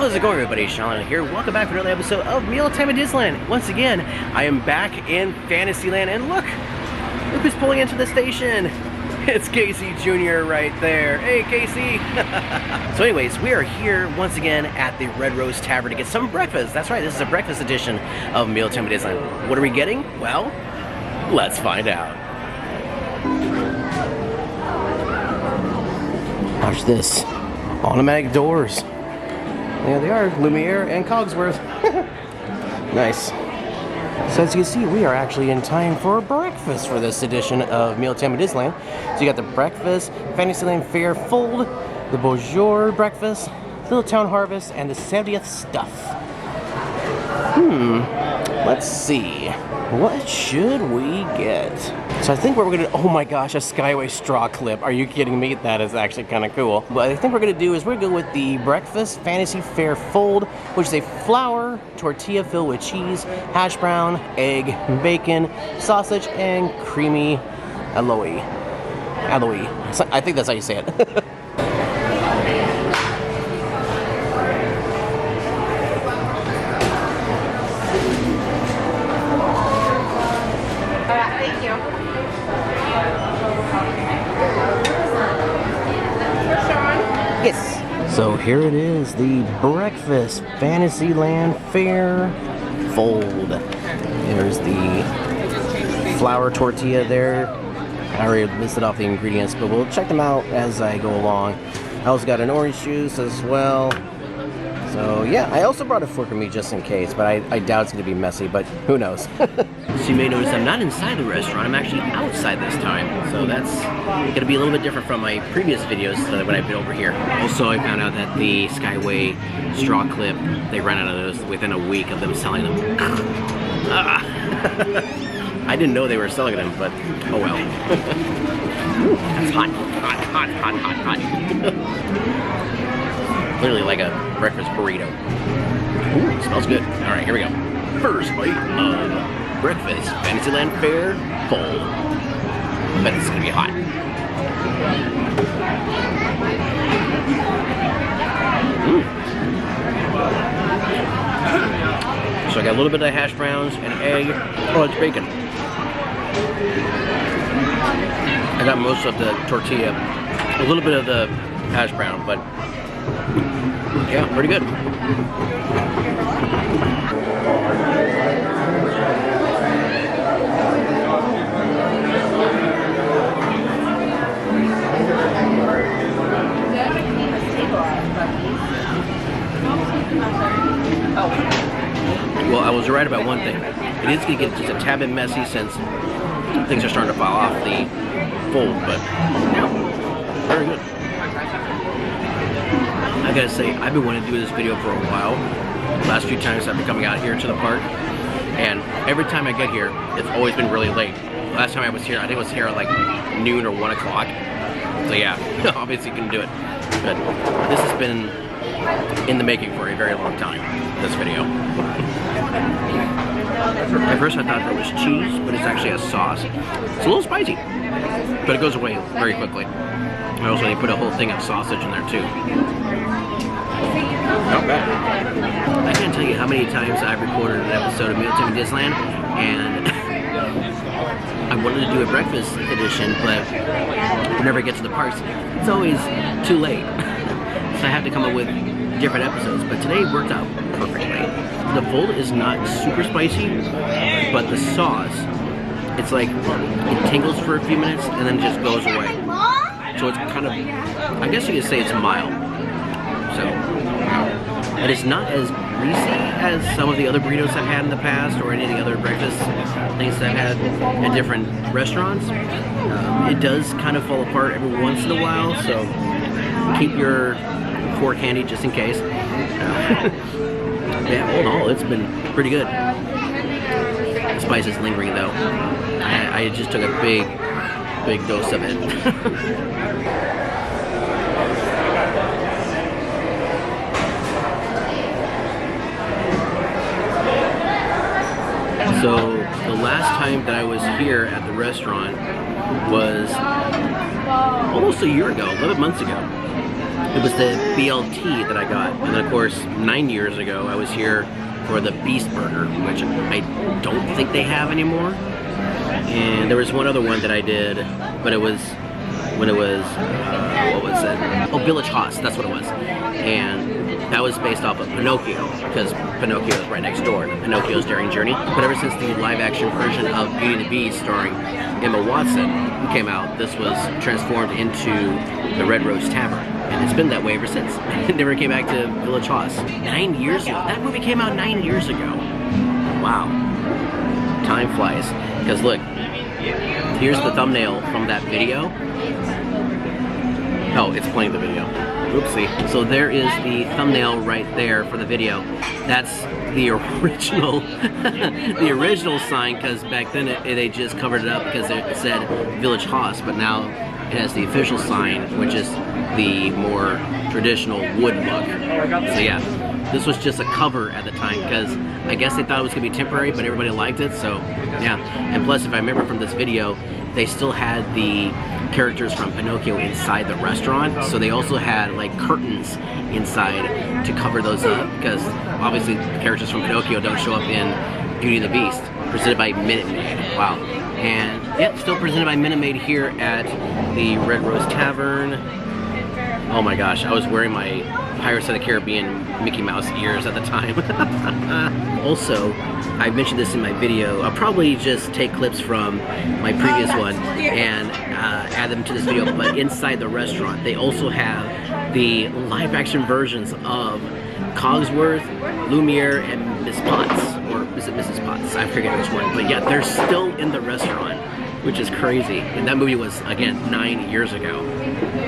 How's it going, everybody? Shaun here. Welcome back for another episode of Mealtime at Disneyland. Once again, I am back in Fantasyland, and look who's pulling into the station. It's Casey Jr. right there. Hey, Casey. So anyways, we are here once again at the Red Rose Tavern to get some breakfast. That's right, this is a breakfast edition of Mealtime at Disneyland. What are we getting? Well, let's find out. Watch this. Automatic doors. There they are, Lumiere and Cogsworth. Nice. So as you can see, we are actually in time for breakfast for this edition of Mealtime at Disneyland. So you got the breakfast, Fantasyland Faire Fold, the Bonjour breakfast, Little Town Harvest, and the 70th stuff. Let's see. What should we get? So I think what we're gonna, oh my gosh, a Skyway straw clip. Are you kidding me? That is actually kind of cool. But I think we're gonna do is we're gonna go with the breakfast Fantasy Faire Fold, which is a flour tortilla filled with cheese, hash brown, egg, bacon, sausage, and creamy aloe. I think that's how you say it. Thank you. Shaun? Yes. So here it is, the breakfast Fantasyland Faire Fold. There's the flour tortilla there. I already listed off the ingredients, but we'll check them out as I go along. I also got an orange juice as well. So yeah, I also brought a fork with me just in case, but I doubt it's going to be messy, but who knows. So you may notice I'm not inside the restaurant, I'm actually outside this time. So that's going to be a little bit different from my previous videos when I've been over here. Also, I found out that the Skyway straw clip, they ran out of those within a week of them selling them. I didn't know they were selling them, but oh well. That's hot. Literally like a breakfast burrito. Ooh, smells good. All right, here we go. First bite of breakfast Fantasyland Faire Fold. I bet it's gonna be hot. So I got a little bit of hash browns and egg. Oh, it's bacon. I got most of the tortilla, a little bit of the hash brown, but yeah, pretty good. Well, I was right about one thing. It is going to get just a tad bit messy since things are starting to fall off the fold, but yeah, very good. I gotta say, I've been wanting to do this video for a while. The last few times I've been coming out here to the park, and every time I get here, it's always been really late. Last time I was here, I think I was here at like noon or 1 o'clock. So yeah, obviously couldn't do it. But this has been in the making for a very long time, this video. At first I thought that was cheese, but it's actually a sauce. It's a little spicy, but it goes away very quickly. And also they put a whole thing of sausage in there too. Not bad. I can't tell you how many times I've recorded an episode of Mealtime at Disneyland, and I wanted to do a breakfast edition, but whenever I get to the parks, it's always too late. So I have to come up with different episodes, but today worked out perfectly. The fold is not super spicy, but the sauce, it's like, it tingles for a few minutes and then just goes away. So it's kind of, I guess you could say it's mild. So, but it's not as greasy as some of the other burritos I've had in the past, or any of the other breakfast things that I've had at different restaurants. It does kind of fall apart every once in a while, so keep your fork handy just in case. Yeah, all in all, it's been pretty good. The spice is lingering though. I just took a big dose of it. So the last time that I was here at the restaurant was almost a year ago, 11 months ago. It was the BLT that I got. And then of course, 9 years ago, I was here for the Beast Burger, which I don't think they have anymore. And there was one other one that I did, but it was when it was, what was it? Oh, Village Haas, that's what it was. And that was based off of Pinocchio, because Pinocchio is right next door to Pinocchio's Daring Journey. But ever since the live-action version of Beauty and the Beast starring Emma Watson came out, this was transformed into the Red Rose Tavern. And it's been that way ever since. It never came back to Village Haas. 9 years ago. That movie came out 9 years ago. Wow. Time flies. Because look, here's the thumbnail from that video. Oh, it's playing the video. Oopsie. So there is the thumbnail right there for the video. That's the original, the original sign, because back then they just covered it up because it said Village Haas, but now it has the official sign, which is the more traditional wood look. So yeah, this was just a cover at the time because I guess they thought it was going to be temporary, but everybody liked it, so yeah. And plus, if I remember from this video, they still had the characters from Pinocchio inside the restaurant, so they also had like curtains inside to cover those up, because obviously the characters from Pinocchio don't show up in Beauty and the Beast, presented by Minute Maid. Wow. And yeah, still presented by Minute Maid here at the Red Rose Tavern. Oh my gosh, I was wearing my Pirates of the Caribbean Mickey Mouse ears at the time. Also, I mentioned this in my video. I'll probably just take clips from my previous one and add them to this video, but inside the restaurant, they also have the live-action versions of Cogsworth, Lumiere, and Miss Potts. Or is it Mrs. Potts? I forget which one. But yeah, they're still in the restaurant, which is crazy. And that movie was, again, 9 years ago.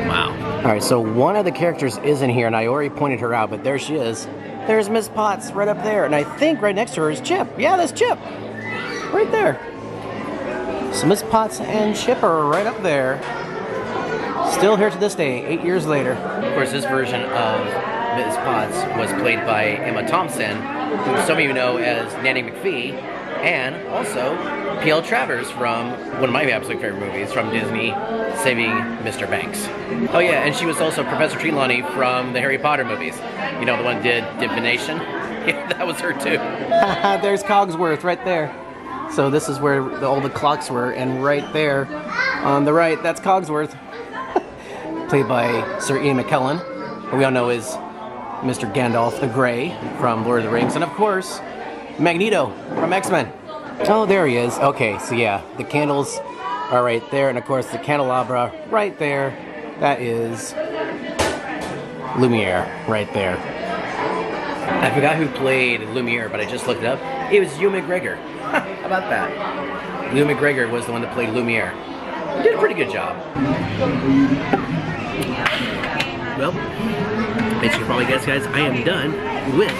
Wow. All right, so one of the characters is in here, and I already pointed her out, but there she is. There's Miss Potts right up there, and I think right next to her is Chip. Yeah, that's Chip. Right there. So Miss Potts and Chip are right up there. Still here to this day, 8 years later. Of course, this version of Miss Potts was played by Emma Thompson, who some of you know as Nanny McPhee, and also P.L. Travers from one of my absolute favorite movies from Disney, Saving Mr. Banks. Oh yeah, and she was also Professor Trelawney from the Harry Potter movies. You know, the one did Divination? Yeah, that was her too. There's Cogsworth right there. So this is where all the clocks were, and right there on the right, that's Cogsworth. Played by Sir Ian McKellen, who we all know is Mr. Gandalf the Grey from Lord of the Rings, and of course, Magneto from X-Men. Oh, there he is. Okay, so yeah, the candles are right there, and of course the candelabra right there. That is Lumiere right there. I forgot who played Lumiere, but I just looked it up. It was Ewan McGregor. How about that? Ewan McGregor was the one that played Lumiere. He did a pretty good job. Well, as you can probably guess, guys, I am done with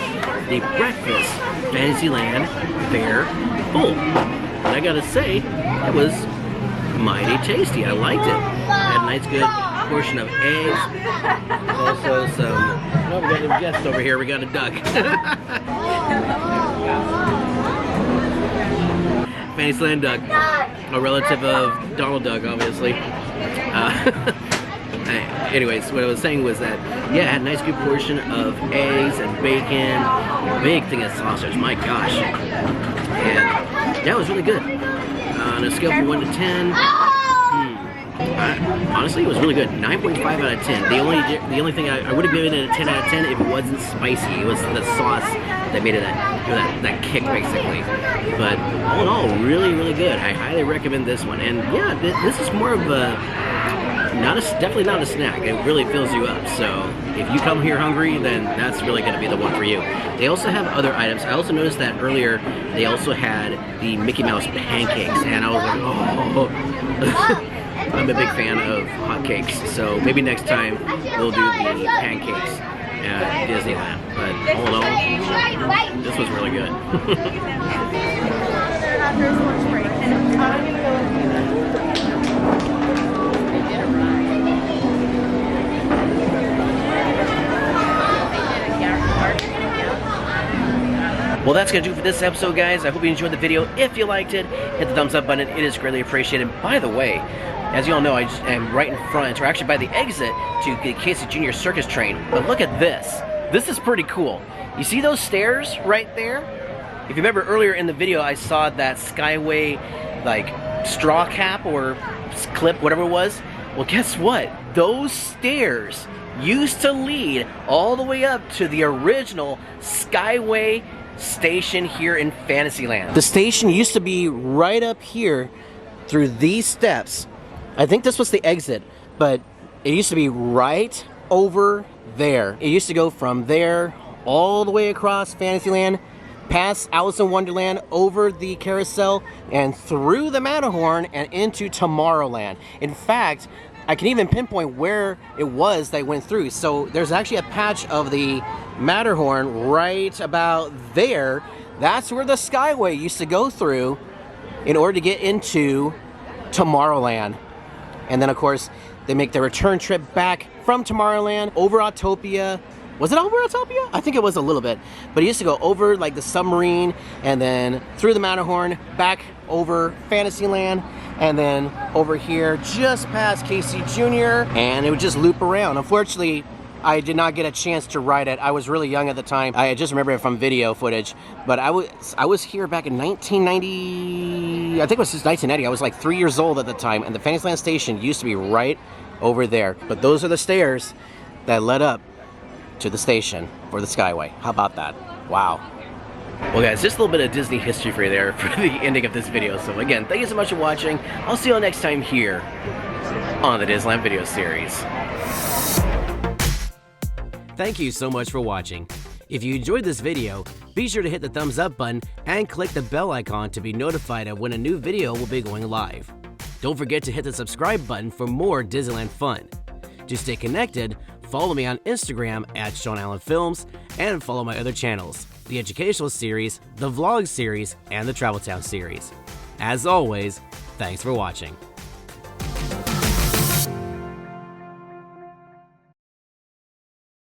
the breakfast Fantasyland Faire full. And I gotta say, it was mighty tasty. I liked it. Had a nice good portion of eggs. Also some, oh, we got a guest over here. We got a duck. Fantasyland duck. A relative of Donald Duck, obviously. Anyways, what I was saying was that, yeah, I had a nice good portion of eggs and bacon, big thing of sausage, my gosh. And yeah, it was really good. On a scale from 1 to 10, honestly, it was really good. 9.5 out of 10. The only thing I would have given it a 10 out of 10 if it wasn't spicy. It was the sauce that made it that kick, basically. But all in all, really, really good. I highly recommend this one. And yeah, this is more of a definitely not a snack. It really fills you up. So if you come here hungry, then that's really going to be the one for you. They also have other items. I also noticed that earlier they also had the Mickey Mouse pancakes, and I was like, oh. I'm a big fan of hot cakes, so maybe next time we'll do the pancakes at Disneyland. But all in all, this was really good. Well, that's going to do it for this episode, guys. I hope you enjoyed the video. If you liked it, hit the thumbs up button. It is greatly appreciated. By the way, As you all know, I am right in front, or actually by the exit to the Casey Jr. Circus train. But look at this. This is pretty cool. You see those stairs right there? If you remember earlier in the video, I saw that Skyway like straw cap or clip, whatever it was. Well, guess what? Those stairs used to lead all the way up to the original Skyway station here in Fantasyland. The station used to be right up here through these steps. I think this was the exit, but it used to be right over there. It used to go from there all the way across Fantasyland, past Alice in Wonderland, over the carousel, and through the Matterhorn and into Tomorrowland. In fact, I can even pinpoint where it was they went through. So there's actually a patch of the Matterhorn right about there. That's where the Skyway used to go through in order to get into Tomorrowland. And then of course, they make their return trip back from Tomorrowland over Autopia. Was it over Autopia? I think it was a little bit. But it used to go over like the submarine and then through the Matterhorn, back over Fantasyland, and then over here just past Casey Jr. and it would just loop around. Unfortunately, I did not get a chance to ride it. I was really young at the time. I just remember it from video footage. But I was here back in 1990. I think it was just 1990. I was like 3 years old at the time, and the Fantasyland station used to be right over there. But those are the stairs that led up to the station for the Skyway. How about that? Wow. Well guys, just a little bit of Disney history for you there for the ending of this video. So again, thank you so much for watching. I'll see you all next time here on the Disneyland video series. Thank you so much for watching. If you enjoyed this video, be sure to hit the thumbs up button and click the bell icon to be notified of when a new video will be going live. Don't forget to hit the subscribe button for more Disneyland fun. To stay connected, follow me on Instagram at Shaun Allen Films and follow my other channels, the Educational Series, the Vlog Series, and the Travel Town Series. As always, thanks for watching.